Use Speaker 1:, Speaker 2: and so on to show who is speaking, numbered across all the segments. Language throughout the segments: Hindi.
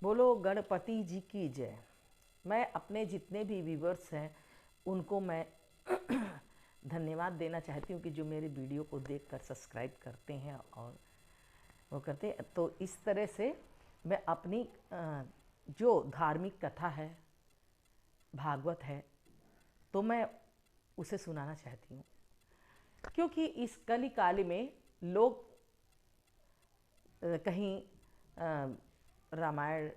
Speaker 1: बोलो गणपति जी की जय। मैं अपने जितने भी व्यूवर्स हैं उनको मैं धन्यवाद देना चाहती हूँ कि जो मेरे वीडियो को देखकर सब्सक्राइब करते हैं और वो करते हैं। तो इस तरह से मैं अपनी जो धार्मिक कथा है, भागवत है, तो मैं उसे सुनाना चाहती हूँ, क्योंकि इस कली काल में लोग कहीं रामायण,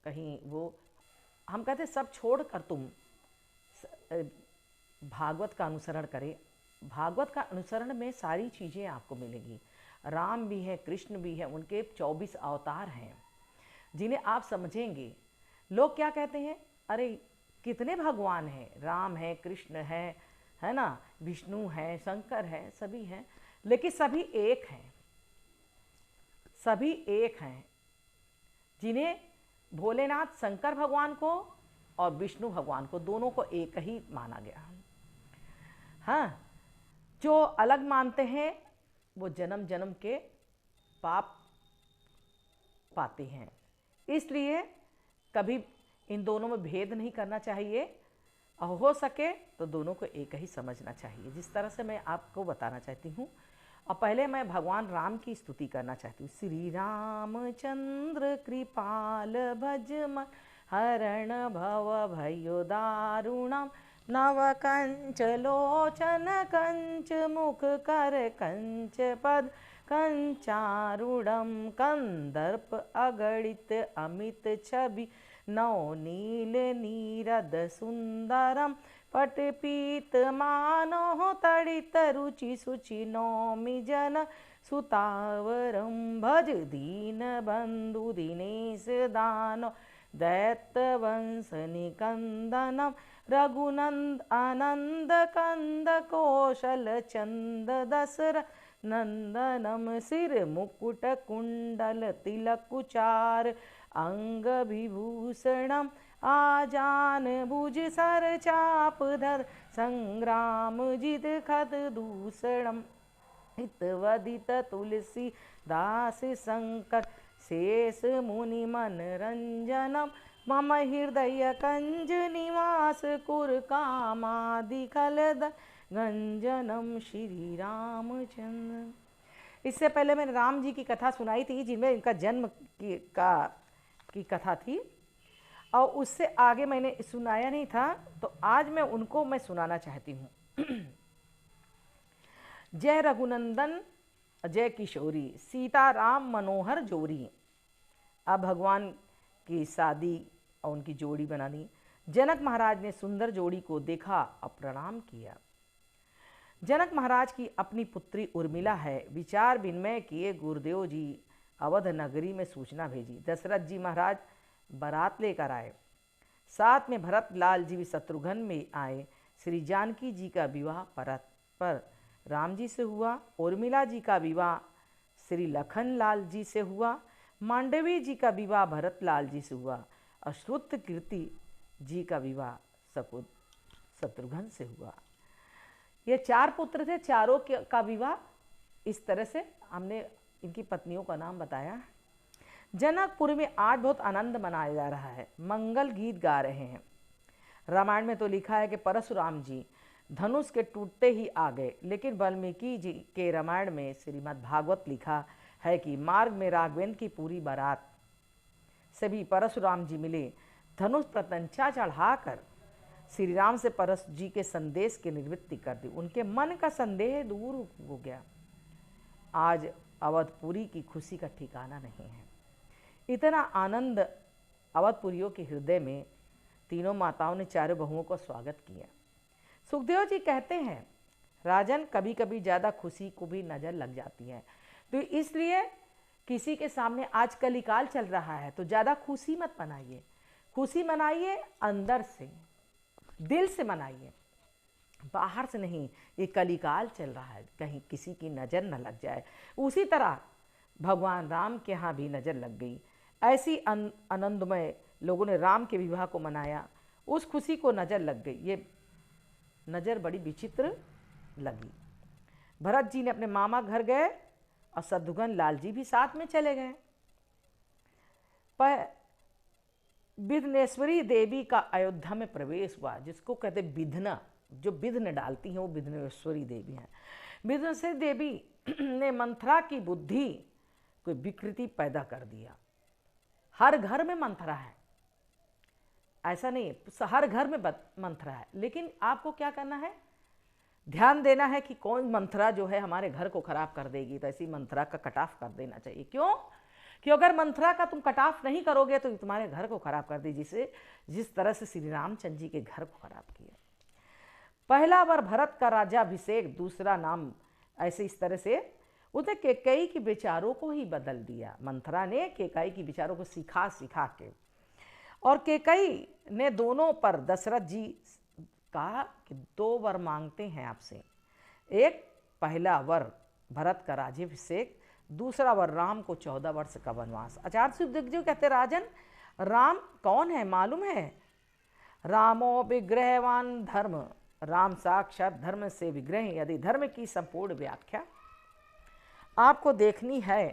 Speaker 1: कहीं वो, हम कहते सब छोड़ कर तुम भागवत का अनुसरण करें। भागवत का अनुसरण में सारी चीज़ें आपको मिलेंगी। राम भी है, कृष्ण भी है, उनके 24 अवतार हैं जिन्हें आप समझेंगे। लोग क्या कहते हैं, अरे कितने भगवान हैं, राम है, कृष्ण है ना, विष्णु है, शंकर है, सभी हैं, लेकिन सभी एक हैं। सभी एक हैं, जिन्हें भोलेनाथ शंकर भगवान को और विष्णु भगवान को, दोनों को एक ही माना गया। हाँ, जो अलग मानते हैं वो जन्म जन्म के पाप पाते हैं। इसलिए कभी इन दोनों में भेद नहीं करना चाहिए, और हो सके तो दोनों को एक ही समझना चाहिए, जिस तरह से मैं आपको बताना चाहती हूँ। और पहले मैं भगवान राम की स्तुति करना चाहती हूँ। श्री रामचंद्र कृपाल भजमन हरण भव भयो दारुणम नव कंच लोचन कंच मुख कर कंच पद कंचारूढ़ कंदर्प अगणित अमित छवि नौ नील नीरद सुंदरम पटपीत मानो तड़ित रुचि सुचि नौमि जन सुतावरम भज दीन बंधु दिनेश दानो दैत्य वंश निकंदनम रघुनंद आनंद कंद कौशल चंद दशरथ नंदनम सिर मुकुट कुंडल तिलक कुचार अंग विभूषणम आजान भुज सर चाप धर संग्राम जित खत दूषणम हितवदित तुलसी दास शंकर शेष मुनि मन रंजनम मम हृदय कंज निवास कुर कामादि खलद गंजनम श्री रामचंद्र। इससे पहले मैंने राम जी की कथा सुनाई थी, जिनमें इनका जन्म की कथा थी, और उससे आगे मैंने सुनाया नहीं था, तो आज मैं उनको मैं सुनाना चाहती हूँ। जय रघुनंदन जय किशोरी, सीता राम मनोहर जोरी। अब भगवान की शादी और उनकी जोड़ी बना दी। जनक महाराज ने सुंदर जोड़ी को देखा और प्रणाम किया। जनक महाराज की अपनी पुत्री उर्मिला है। विचार विनिमय किए गुरुदेव जी अवध नगरी में सूचना भेजी। दशरथ जी महाराज बारात लेकर आए। साथ में भरत लाल जी भी शत्रुघ्न में आए। श्री जानकी जी का विवाह पर राम जी से हुआ। उर्मिला जी का विवाह श्री लखन लाल जी से हुआ। मांडवी जी का विवाह भरत लाल जी से हुआ। और श्रुत कीर्ति जी का विवाह शत्रुघ्न से हुआ। ये 4 पुत्र थे, चारों का विवाह इस तरह से हमने इनकी पत्नियों का नाम बताया। जनकपुर में आज बहुत आनंद मनाया जा रहा है, मंगल गीत गा रहे हैं। रामायण में तो लिखा है कि परशुराम जी धनुष के टूटते ही आ गए, लेकिन वाल्मीकि जी के रामायण में श्रीमद् भागवत लिखा है कि मार्ग में राघवेंद्र की पूरी बारात से भी परशुराम जी मिले। धनुष प्रत्यंचा चढ़ाकर श्री राम से परश जी के संदेश की निवृत्ति कर दी। उनके मन का संदेह दूर हो गया। आज अवधपुरी की खुशी का ठिकाना नहीं है। इतना आनंद अवधपुरियों के हृदय में। तीनों माताओं ने चारों बहुओं का स्वागत किया। सुखदेव जी कहते हैं, राजन कभी कभी ज़्यादा खुशी को भी नज़र लग जाती है, तो इसलिए किसी के सामने आज कलिकाल चल रहा है तो ज़्यादा खुशी मत मनाइए। खुशी मनाइए अंदर से, दिल से मनाइए, बाहर से नहीं। ये कलिकाल चल रहा है, कहीं किसी की नज़र न लग जाए। उसी तरह भगवान राम के यहाँ भी नज़र लग गई। ऐसी आनंदमय लोगों ने राम के विवाह को मनाया, उस खुशी को नज़र लग गई। ये नज़र बड़ी विचित्र लगी। भरत जी ने अपने मामा घर गए और शत्रुघ्न लाल जी भी साथ में चले गए। विघ्नेश्वरी देवी का अयोध्या में प्रवेश हुआ, जिसको कहते विघ्न, जो विघ्न डालती हैं वो विघ्नेश्वरी देवी हैं। विघ्नेश्वरी देवी ने मंथरा की बुद्धि को विकृति पैदा कर दिया। हर घर में मंथरा है, ऐसा नहीं हर घर में मंथरा है, लेकिन आपको क्या करना है, ध्यान देना है कि कौन मंथरा जो है हमारे घर को खराब कर देगी, तो ऐसी मंथरा का कट ऑफ कर देना चाहिए। क्यों? कि अगर मंथरा का तुम कट ऑफ नहीं करोगे तो तुम्हारे घर को खराब कर दी, जिस तरह से श्री रामचंद्र जी के घर को खराब किया। पहला वर भरत का राज्याभिषेक, दूसरा नाम, ऐसे इस तरह से उसने केकई के विचारों को ही बदल दिया। मंथरा ने केकई के विचारों को सिखा के, और केकई ने दोनों पर दशरथ जी कहा कि 2 वर मांगते हैं आपसे, एक पहला वर भरत का राज्याभिषेक, दूसरा वर राम को 14 वर्ष का वनवास। आचार्य सुखदेव कहते राजन, राम कौन है मालूम है? रामो विग्रहवान धर्म, राम साक्षात धर्म से विग्रह। यदि धर्म की संपूर्ण व्याख्या आपको देखनी है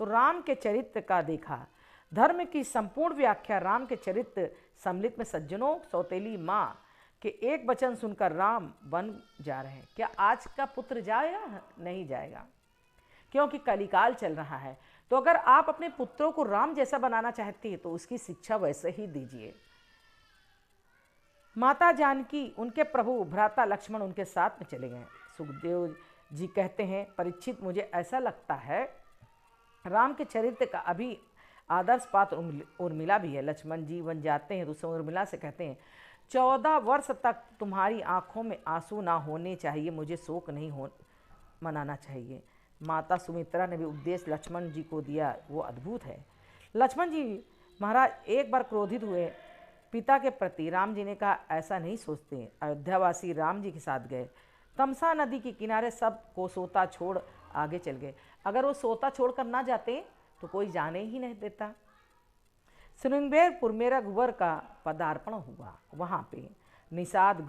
Speaker 1: तो राम के चरित्र का देखा, धर्म की संपूर्ण व्याख्या राम के चरित्र सम्मिलित में सज्जनों, सौतेली माँ के एक वचन सुनकर राम वन जा रहे हैं। क्या आज का पुत्र जाएगा? नहीं जाएगा, क्योंकि कलिकाल चल रहा है। तो अगर आप अपने पुत्रों को राम जैसा बनाना चाहती है तो उसकी शिक्षा वैसे ही दीजिए। माता जानकी, उनके प्रभु भ्राता लक्ष्मण उनके साथ में चले गए। सुखदेव जी कहते हैं, परीक्षित मुझे ऐसा लगता है राम के चरित्र का अभी आदर्श पात्र उर्मिला भी है। लक्ष्मण जी वन जाते हैं तो उर्मिला से कहते हैं, 14 वर्ष तक तुम्हारी आंखों में आंसू ना होने चाहिए, मुझे शोक नहीं मनाना चाहिए। माता सुमित्रा ने भी उपदेश लक्ष्मण जी को दिया, वो अद्भुत है। लक्ष्मण जी महाराज एक बार क्रोधित हुए पिता के प्रति। राम जी ने कहा ऐसा नहीं सोचते। अयोध्यावासी राम जी के साथ गए, तमसा नदी के किनारे सब को सोता छोड़ आगे चल गए। अगर वो सोता छोड़ कर ना जाते तो कोई जाने ही नहीं देता। श्रृंगेरपुर में रघुवर का पदार्पण हुआ, वहाँ पे निषाद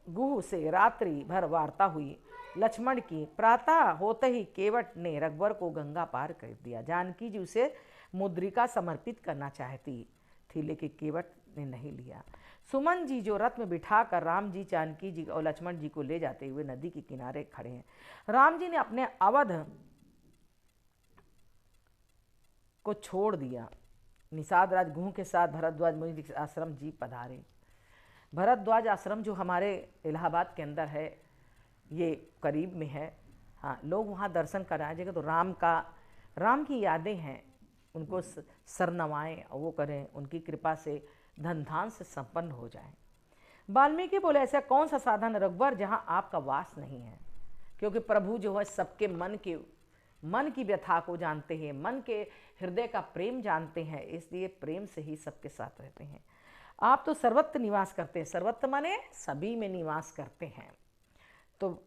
Speaker 1: गुह से रात्रि भर वार्ता हुई लक्ष्मण की। प्रातः होते ही केवट ने रघुवर को गंगा पार कर दिया। जानकी जी उसे मुद्रिका समर्पित करना चाहती थी, लेकिन केवट ने नहीं लिया। सुमन जी जो रथ में बिठा कर राम जी, जानकी जी और लक्ष्मण जी को ले जाते हुए नदी के किनारे खड़े हैं। राम जी ने अपने अवध को छोड़ दिया। निषाद राज गुह के साथ भरद्वाज मुनि आश्रम जी पधारे। भरद्वाज आश्रम जो हमारे इलाहाबाद के अंदर है, ये करीब में है। हाँ, लोग वहाँ दर्शन कराए जगह तो राम की यादें हैं, उनको सरनवाएं और वो करें, उनकी कृपा से धन धान से संपन्न हो जाएं। वाल्मीकि बोले ऐसा कौन सा साधन रघुवर जहाँ आपका वास नहीं है, क्योंकि प्रभु जो है सबके मन की व्यथा को जानते हैं, मन के हृदय का प्रेम जानते हैं, इसलिए प्रेम से ही सबके साथ रहते हैं। आप तो सर्वत्र निवास करते हैं, सर्वत्र माने सभी में निवास करते हैं। तो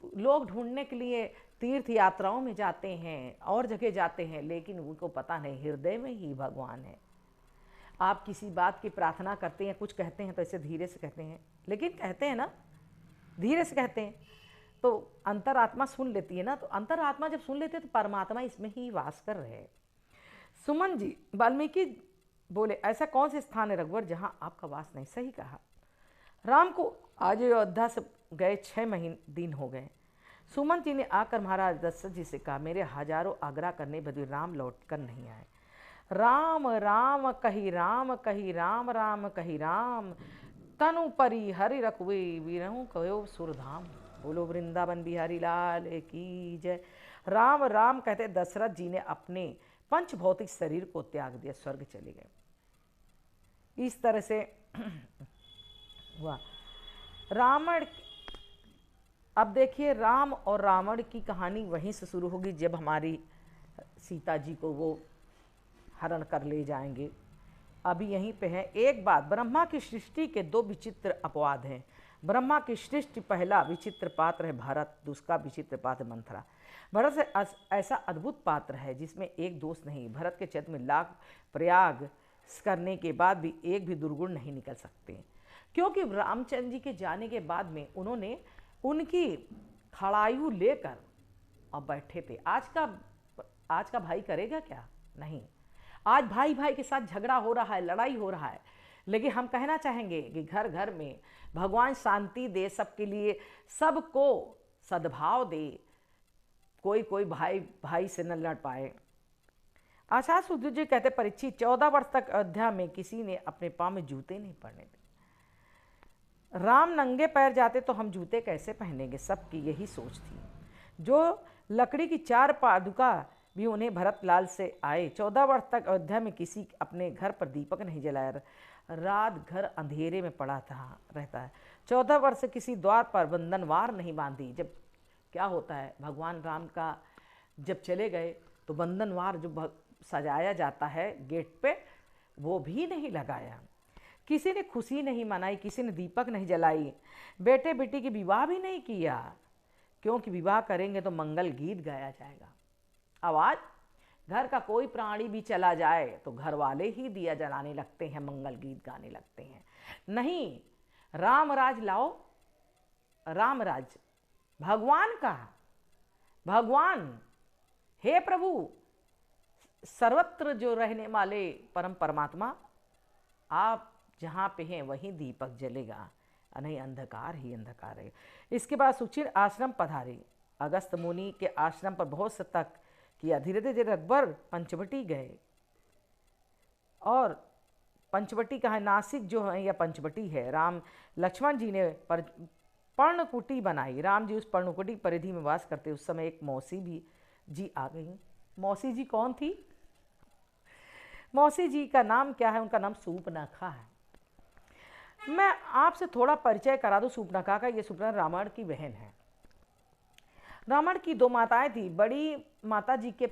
Speaker 1: लोग ढूंढने के लिए तीर्थ यात्राओं में जाते हैं और जगह जाते हैं, लेकिन उनको पता नहीं हृदय में ही भगवान है। आप किसी बात की प्रार्थना करते हैं, कुछ कहते हैं तो ऐसे धीरे से कहते हैं, लेकिन कहते हैं ना धीरे से कहते हैं तो अंतरात्मा सुन लेती है ना। तो अंतरात्मा जब सुन लेते हैं तो परमात्मा इसमें ही वास कर रहे हैं। सुमन जी वाल्मीकि बोले ऐसा कौन से स्थान है रघुवर जहाँ आपका वास नहीं? सही कहा। राम को आज अयोध्या से गए 6 दिन हो गए। सुमन जी ने आकर महाराज दशरथ जी से कहा, मेरे हजारों आग्रह करने बदले राम लौट कर नहीं आए। राम राम कही राम कही राम राम कही राम, तनु परी हरि रखुए वीरहूँ कहो सुरधाम। बोलो वृंदावन बिहारी लाल की जय। राम राम कहते दशरथ जी ने अपने पंच भौतिक शरीर को त्याग दिया, स्वर्ग चले गए। इस तरह से हुआ रावण। अब देखिए राम और रावण की कहानी वहीं से शुरू होगी जब हमारी सीता जी को वो हरण कर ले जाएंगे। अभी यहीं पे है। एक बात, ब्रह्मा की सृष्टि के 2 विचित्र अपवाद हैं। ब्रह्मा की सृष्टि पहला विचित्र पात्र है भरत, दूसरा विचित्र पात्र मंथरा। भरत से ऐसा अद्भुत पात्र है जिसमें एक दोष नहीं। भरत के चरित्र में लाख प्रयाग करने के बाद भी एक भी दुर्गुण नहीं निकल सकते, क्योंकि रामचंद्र जी के जाने के बाद में उन्होंने उनकी खड़ायु लेकर और बैठे थे। आज का भाई करेगा क्या? नहीं। आज भाई भाई के साथ झगड़ा हो रहा है, लड़ाई हो रहा है, लेकिन हम कहना चाहेंगे कि घर घर में भगवान शांति दे सबके लिए, सबको सद्भाव दे, कोई कोई भाई भाई से न लड़ पाए। आचार्य सुधीर जी कहते परीक्षित 14 वर्ष तक अयोध्या में किसी ने अपने पाँव में जूते नहीं पहने थे। राम नंगे पैर जाते तो हम जूते कैसे पहनेंगे, सबकी यही सोच थी। जो लकड़ी की 4 पादुका भी उन्हें भरत लाल से आए। 14 वर्ष तक अयोध्या में किसी अपने घर पर दीपक नहीं जलाया, रात घर अंधेरे में पड़ा था रहता है। 14 वर्ष से किसी द्वार पर बंधनवार नहीं बांधी। जब क्या होता है, भगवान राम का जब चले गए तो बंधनवार जो सजाया जाता है गेट पे, वो भी नहीं लगाया। किसी ने खुशी नहीं मनाई, किसी ने दीपक नहीं जलाई, बेटे बेटी की विवाह भी नहीं किया, क्योंकि विवाह करेंगे तो मंगल गीत गाया जाएगा। अब आज घर का कोई प्राणी भी चला जाए तो घर वाले ही दिया जलाने लगते हैं, मंगल गीत गाने लगते हैं। नहीं, राम राज लाओ, राम राज भगवान का, भगवान हे प्रभु सर्वत्र जो रहने वाले परम परमात्मा, आप जहाँ पे हैं वहीं दीपक जलेगा, नहीं अंधकार ही अंधकार है। इसके बाद सुचिर आश्रम पधारे। अगस्त मुनि के आश्रम पर बहुत सतर्क किया। धीरे धीरे अकबर पंचवटी गए, और पंचवटी कहाँ है, नासिक जो है या पंचवटी है। राम लक्ष्मण जी ने पर्णकुटी बनाई। राम जी उस पर्णकुटी परिधि में वास करते। उस समय एक मौसी भी जी आ गई। मौसी जी कौन थी? मौसी जी का नाम क्या है? उनका नाम सूर्पनखा है। मैं आपसे थोड़ा परिचय करा दूं सूर्पनखा का। ये सूर्पनखा रावण की बहन है। रावण की 2 माताएं थी। बड़ी माता जी के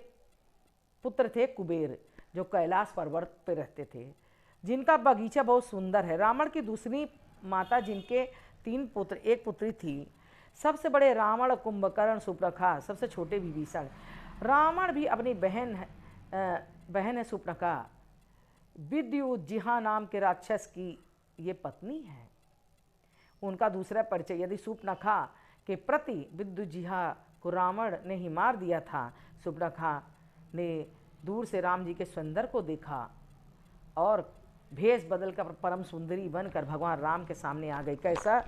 Speaker 1: पुत्र थे कुबेर, जो कैलाश पर्वत पे रहते थे, जिनका बगीचा बहुत सुंदर है। रावण की दूसरी माता, जिनके 3 पुत्र, एक पुत्री थी। सबसे बड़े रावण, कुंभकर्ण, सूर्पनखा, सबसे छोटे विभीषण। रावण भी अपनी बहन है सूर्पनखा, विद्युजिहा नाम के राक्षस की ये पत्नी है। उनका दूसरा परिचय, यदि सूर्पनखा के प्रति विद्युजिहा को रावण ने ही मार दिया था। सूर्पनखा ने दूर से राम जी के सौंदर्य को देखा और भेष बदल कर परम सुंदरी बनकर भगवान राम के सामने आ गई। कैसा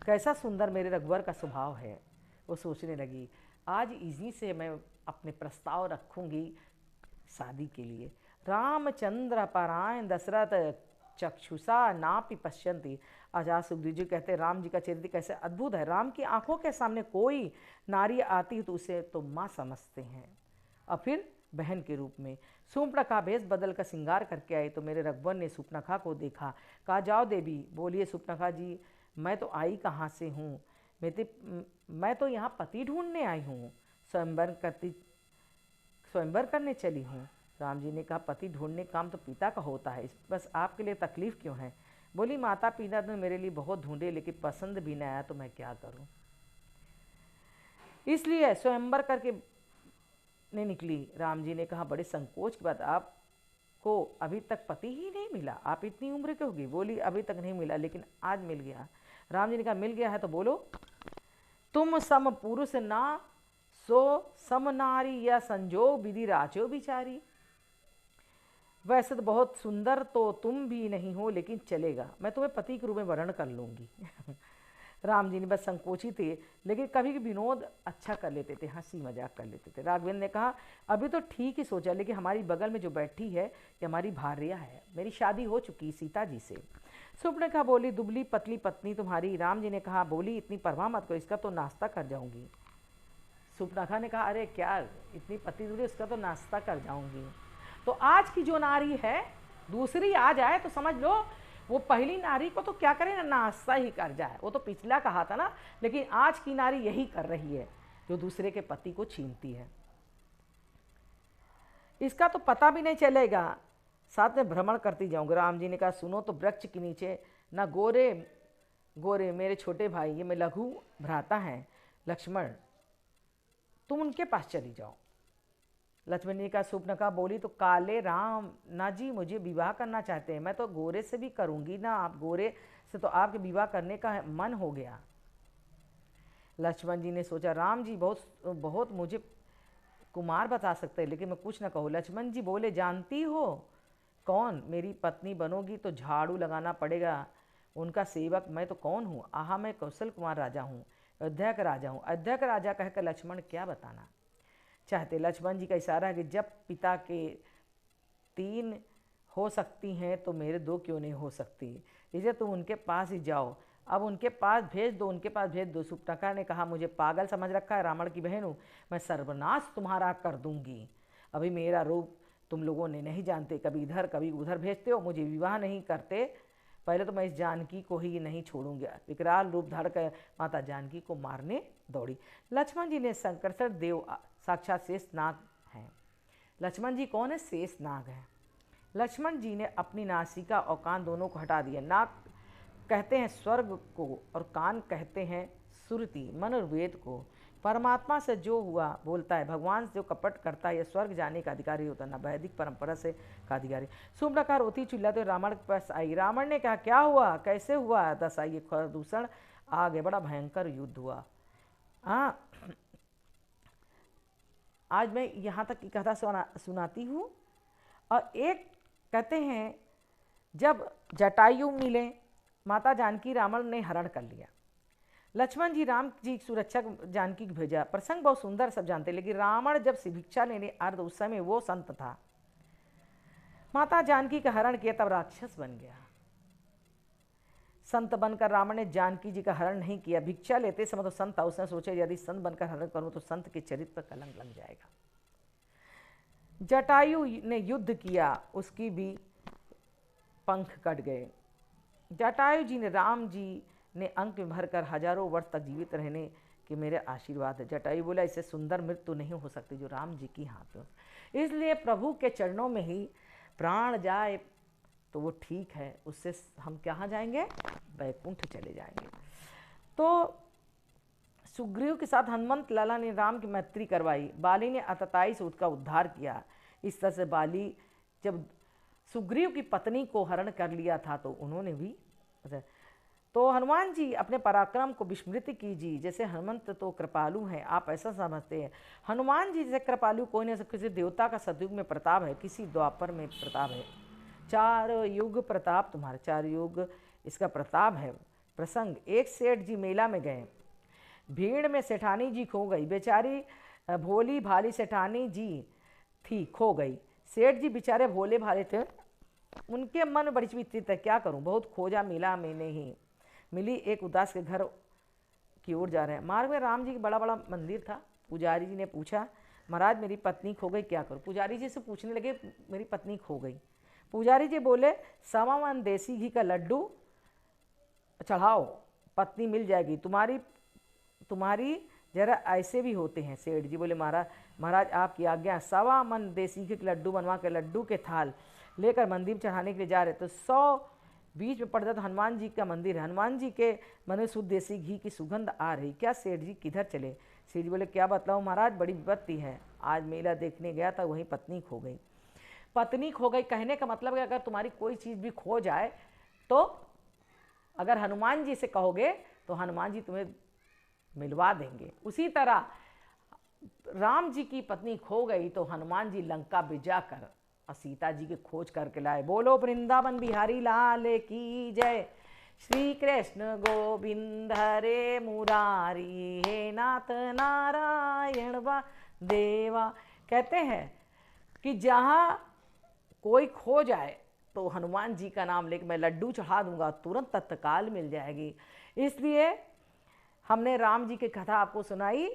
Speaker 1: कैसा सुंदर मेरे रघुवर का स्वभाव है, वो सोचने लगी। आज इसी से मैं अपने प्रस्ताव रखूंगी शादी के लिए। रामचंद्र परायण दशरथ चक्षुषा नापि पश्यन्ति। आचार्य सुखदेव जी कहते हैं राम जी का चरित्र कैसे अद्भुत है। राम की आंखों के सामने कोई नारी आती तो उसे तो माँ समझते हैं, और फिर बहन के रूप में। सूर्पनखा भेष बदल कर श्रृंगार करके आई तो मेरे रघुवर ने सूर्पनखा को देखा। कहा, जाओ देवी। बोलिए सूर्पनखा जी, मैं तो आई कहाँ से हूँ? मैं तो यहाँ पति ढूंढने आई हूँ, स्वयंवर करने चली हूँ। राम जी ने कहा, पति ढूंढने काम तो पिता का होता है, बस आपके लिए तकलीफ क्यों है? बोली, माता पिता ने मेरे लिए बहुत ढूंढे, लेकिन पसंद भी न आया तो मैं क्या करूँ, इसलिए स्वयंवर करके ने निकली। राम जी ने कहा, बड़े संकोच की बात, आपको अभी तक पति ही नहीं मिला? आप इतनी उम्र की होगी? बोली, अभी तक नहीं मिला, लेकिन आज मिल गया। राम जी ने कहा, मिल गया है तो बोलो। तुम सम पुरुष ना सो सम नारी, या संजोग विधि राचो बिचारी। वैसे तो बहुत सुंदर तो तुम भी नहीं हो, लेकिन चलेगा, मैं तुम्हें पति के रूप में वर्ण कर लूँगी। राम जी ने बस संकोचित थे, लेकिन कभी भी विनोद अच्छा कर लेते थे, हंसी मजाक कर लेते थे। राघवेंद्र ने कहा, अभी तो ठीक ही सोचा, लेकिन हमारी बगल में जो बैठी है ये हमारी भार्या है, मेरी शादी हो चुकी सीता जी से। सूर्पनखा बोली, दुबली पतली पत्नी तुम्हारी। राम जी ने कहा, बोली, इतनी परवाह मत करो, इसका तो नाश्ता कर जाऊंगी। सूर्पनखा ने कहा, अरे क्या इतनी पतली दुबली, उसका तो नाश्ता कर जाऊंगी। तो आज की जो नारी है, दूसरी आ जाए तो समझ लो वो पहली नारी को तो क्या करे ना, नाश्ता ही कर जाए। वो तो पिछला कहा था ना, लेकिन आज की नारी यही कर रही है, जो दूसरे के पति को छीनती है। इसका तो पता भी नहीं चलेगा, साथ में भ्रमण करती जाऊंगी। राम जी ने कहा, सुनो तो, वृक्ष के नीचे ना गोरे गोरे मेरे छोटे भाई, ये मैं लघु भ्राता हैं लक्ष्मण, तुम उनके पास चली जाओ। लक्ष्मण जी का सूर्पनखा बोली, तो काले राम ना जी मुझे विवाह करना चाहते हैं, मैं तो गोरे से भी करूंगी ना, आप गोरे से तो आपके विवाह करने का मन हो गया। लक्ष्मण जी ने सोचा, राम जी बहुत मुझे कुमार बता सकते हैं, लेकिन मैं कुछ ना कहूँ। लक्ष्मण जी बोले, जानती हो कौन? मेरी पत्नी बनोगी तो झाड़ू लगाना पड़ेगा, उनका सेवक मैं तो कौन हूँ? आहा, मैं कौशल कुमार राजा हूँ, अयोध्या का राजा हूँ। अयोध्या का राजा कहकर लक्ष्मण क्या बताना चाहते। लक्ष्मण जी का इशारा है कि जब पिता के 3 हो सकती हैं तो मेरे 2 क्यों नहीं हो सकती, इसे तुम उनके पास ही जाओ, अब उनके पास भेज दो, उनके पास भेज दो। सुपर्णखा ने कहा, मुझे पागल समझ रखा है, रावण की बहन हूँ, मैं सर्वनाश तुम्हारा कर दूंगी। अभी मेरा रूप तुम लोगों ने नहीं जानते, कभी इधर कभी उधर भेजते हो, मुझे विवाह नहीं करते, पहले तो मैं इस जानकी को ही नहीं छोड़ूंगा। विकराल रूप धारण कर माता जानकी को मारने दौड़ी। लक्ष्मण जी ने संकर्षण देव साक्षात शेषनाग हैं। लक्ष्मण जी कौन है? शेषनाग है। लक्ष्मण जी ने अपनी नासिका और कान दोनों को हटा दिया। नाक कहते हैं स्वर्ग को और कान कहते हैं सुरति मन और वेद को। परमात्मा से जो हुआ बोलता है, भगवान से जो कपट करता है यह स्वर्ग जाने का अधिकारी होता है, न वैदिक परंपरा से का अधिकारी। सुम्प्रकार होती चिल्लाते रावण के पास आई। रावण ने कहा, क्या हुआ, कैसे हुआ? दस आइए, प्रदूषण आ गए, बड़ा भयंकर युद्ध हुआ। हाँ, आज मैं यहाँ तक की कथा सुनाती हूँ। और एक कहते हैं जब जटायु मिले, माता जानकी रावण ने हरण कर लिया। लक्ष्मण जी राम जी सुरक्षा जानकी को भेजा। प्रसंग बहुत सुंदर, सब जानते, लेकिन रावण जब भिक्षा लेने अर्ध उस समय वो संत था, माता जानकी का हरण किया, तब राक्षस बन गया। संत बनकर रावण ने जानकी जी का हरण नहीं किया। भिक्षा लेते समय तो संत था, उसने सोचा यदि संत बनकर हरण करूं तो संत के चरित्र पर कलंक लग जाएगा। जटायु ने युद्ध किया, उसकी भी पंख कट गए। जटायु जी ने राम जी ने अंक में भरकर हजारों वर्ष तक जीवित रहने के मेरे आशीर्वाद है। जटायु बोला, इससे सुंदर मृत्यु नहीं हो सकती जो राम जी की हाथ में। इसलिए प्रभु के चरणों में ही प्राण जाए तो वो ठीक है, उससे हम कहाँ जाएंगे? वैकुंठ चले जाएंगे। तो सुग्रीव के साथ हनुमंत लाला ने राम की मैत्री करवाई। बाली ने अतताई से उसका उद्धार किया। इस तरह से बाली जब सुग्रीव की पत्नी को हरण कर लिया था तो उन्होंने भी, तो हनुमान जी अपने पराक्रम को विस्मृत कीजिए। जैसे हनुमंत तो कृपालु हैं, आप ऐसा समझते हैं। हनुमान जी जैसे कृपालु कोई नहीं, किसी देवता का सतयुग में प्रताप है, किसी द्वापर में प्रताप है। 4 युग प्रताप तुम्हारे, 4 युग इसका प्रताप है। प्रसंग, एक सेठ जी मेला में गए, भीड़ में सेठानी जी खो गई। बेचारी भोली भाली सेठानी जी थी, खो गई। सेठ जी बेचारे भोले भाले थे, उनके मन बड़ी विचित्र है, क्या करूं, बहुत खोजा मिला में नहीं मिली। एक उदास के घर की ओर जा रहे हैं। मार्ग में राम जी का बड़ा बड़ा मंदिर था। पुजारी जी ने पूछा, महाराज मेरी पत्नी खो गई, क्या करूं? पुजारी जी से पूछने लगे, मेरी पत्नी खो गई। पुजारी जी बोले, 1.25 मन देसी घी का लड्डू चढ़ाओ, पत्नी मिल जाएगी तुम्हारी जरा ऐसे भी होते हैं। सेठ जी बोले, महाराज आपकी आज्ञा। 1.25 मन देसी घी के लड्डू बनवा के लड्डू के थाल लेकर मंदिर चढ़ाने के लिए जा रहे, तो 100 बीच में पड़ता तो हनुमान जी का मंदिर है। हनुमान जी के मन में शुद्ध देसी घी की सुगंध आ रही, क्या सेठ जी किधर चले? सेठ जी बोले, क्या बतलाऊं महाराज, बड़ी विपत्ति है। आज मेला देखने गया था, वहीं पत्नी खो गई। पत्नी खो गई कहने का मतलब है अगर तुम्हारी कोई चीज़ भी खो जाए तो अगर हनुमान जी से कहोगे तो हनुमान जी तुम्हें मिलवा देंगे। उसी तरह राम जी की पत्नी खो गई तो हनुमान जी लंका बिजा कर और सीता जी की खोज करके लाए। बोलो वृंदावन बिहारी लाल की जय। श्री कृष्ण गोविंद हरे मुरारी, हे नाथ नारायण वा देवा। कहते हैं कि जहाँ कोई खो जाए तो हनुमान जी का नाम लेकर मैं लड्डू चढ़ा दूंगा, तुरंत तत्काल मिल जाएगी। इसलिए हमने राम जी की कथा आपको सुनाई।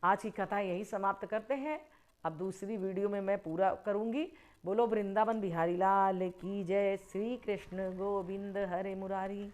Speaker 1: आज की कथा यही समाप्त करते हैं। अब दूसरी वीडियो में मैं पूरा करूंगी। बोलो वृंदावन बिहारी लाल की जय। श्री कृष्ण गोविंद हरे मुरारी।